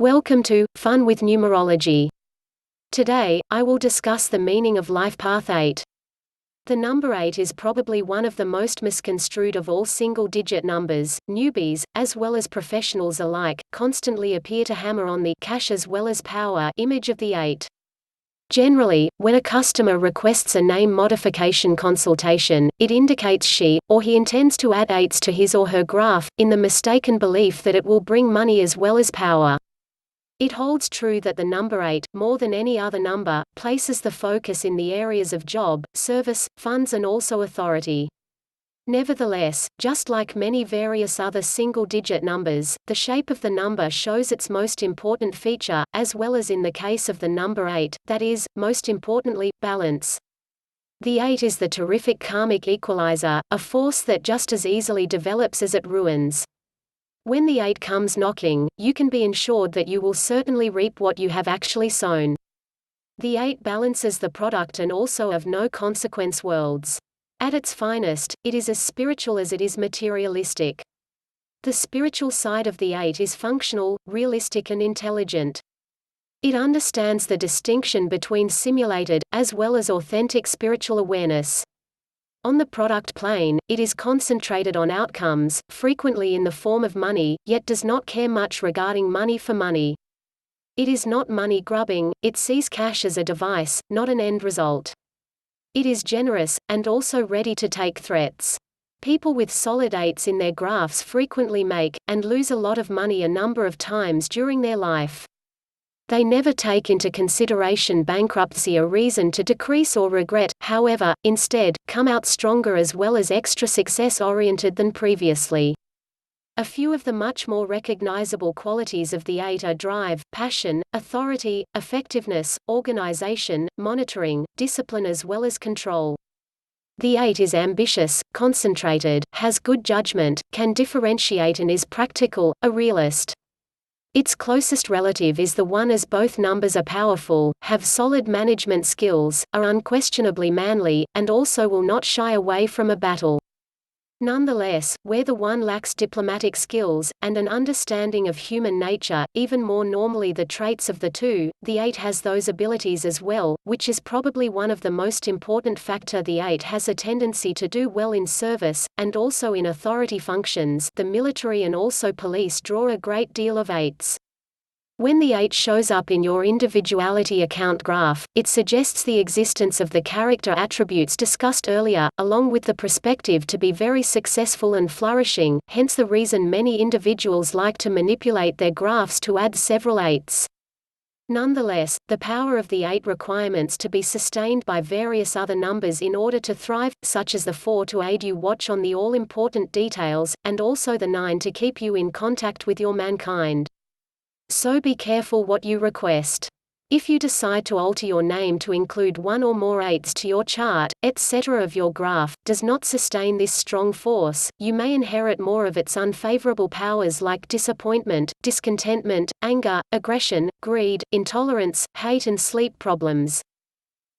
Welcome to Fun with Numerology. Today, I will discuss the meaning of Lifepath 8. The number 8 is probably one of the most misconstrued of all single-digit numbers. Newbies, as well as professionals alike, constantly appear to hammer on the cash as well as power image of the 8. Generally, when a customer requests a name modification consultation, it indicates she or he intends to add 8s to his or her graph, in the mistaken belief that it will bring money as well as power. It holds true that the number 8, more than any other number, places the focus in the areas of job, service, funds and also authority. Nevertheless, just like many various other single-digit numbers, the shape of the number shows its most important feature, as well as in the case of the number 8, that is, most importantly, balance. The 8 is the terrific karmic equalizer, a force that just as easily develops as it ruins. When the 8 comes knocking, you can be ensured that you will certainly reap what you have actually sown. The 8 balances the product and also of no consequence worlds. At its finest, it is as spiritual as it is materialistic. The spiritual side of the 8 is functional, realistic and intelligent. It understands the distinction between simulated, as well as authentic spiritual awareness. On the product plane, it is concentrated on outcomes, frequently in the form of money, yet does not care much regarding money for money. It is not money grubbing, it sees cash as a device, not an end result. It is generous, and also ready to take threats. People with solid 8s in their graphs frequently make, and lose a lot of money a number of times during their life. They never take into consideration bankruptcy a reason to decrease or regret, however, instead, come out stronger as well as extra success-oriented than previously. A few of the much more recognizable qualities of the 8 are drive, passion, authority, effectiveness, organization, monitoring, discipline as well as control. The 8 is ambitious, concentrated, has good judgment, can differentiate and is practical, a realist. Its closest relative is the 1, as both numbers are powerful, have solid management skills, are unquestionably manly, and also will not shy away from a battle. Nonetheless, where the 1 lacks diplomatic skills, and an understanding of human nature, even more normally the traits of the 2, the 8 has those abilities as well, which is probably one of the most important factor. The 8 has a tendency to do well in service, and also in authority functions. The military and also police draw a great deal of 8s. When the 8 shows up in your individuality account graph, it suggests the existence of the character attributes discussed earlier, along with the perspective to be very successful and flourishing, hence the reason many individuals like to manipulate their graphs to add several 8s. Nonetheless, the power of the 8 requirements to be sustained by various other numbers in order to thrive, such as the 4 to aid you watch on the all-important details, and also the 9 to keep you in contact with your mankind. So be careful what you request. If you decide to alter your name to include 1 or more 8s to your chart, etc. of your graph, does not sustain this strong force, you may inherit more of its unfavorable powers like disappointment, discontentment, anger, aggression, greed, intolerance, hate and sleep problems.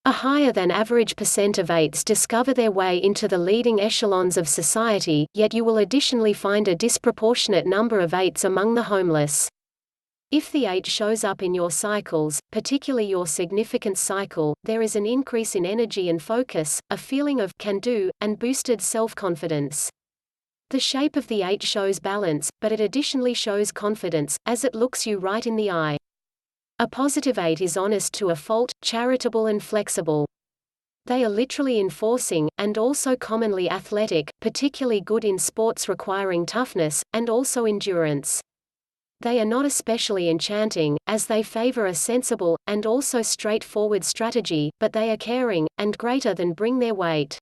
A higher than average percent of 8s discover their way into the leading echelons of society, yet you will additionally find a disproportionate number of 8s among the homeless. If the 8 shows up in your cycles, particularly your significance cycle, there is an increase in energy and focus, a feeling of can-do, and boosted self-confidence. The shape of the 8 shows balance, but it additionally shows confidence, as it looks you right in the eye. A positive 8 is honest to a fault, charitable and flexible. They are literally enforcing, and also commonly athletic, particularly good in sports requiring toughness, and also endurance. They are not especially enchanting, as they favor a sensible, and also straightforward strategy, but they are caring, and greater than bring their weight.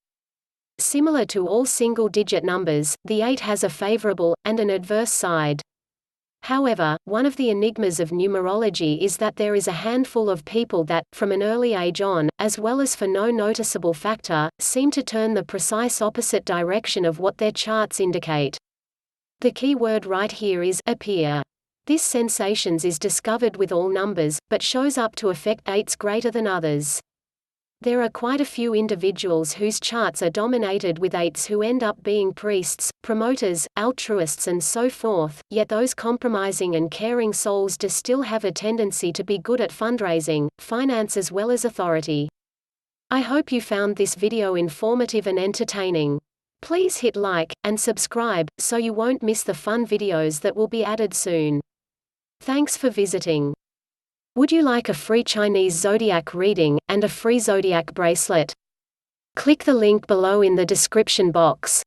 Similar to all single-digit numbers, the 8 has a favorable, and an adverse side. However, one of the enigmas of numerology is that there is a handful of people that, from an early age on, as well as for no noticeable factor, seem to turn the precise opposite direction of what their charts indicate. The key word right here is appear. This sensations is discovered with all numbers, but shows up to affect 8s greater than others. There are quite a few individuals whose charts are dominated with 8s who end up being priests, promoters, altruists and so forth, yet those compromising and caring souls do still have a tendency to be good at fundraising, finance as well as authority. I hope you found this video informative and entertaining. Please hit like, and subscribe, so you won't miss the fun videos that will be added soon. Thanks for visiting. Would you like a free Chinese zodiac reading, and a free zodiac bracelet? Click the link below in the description box.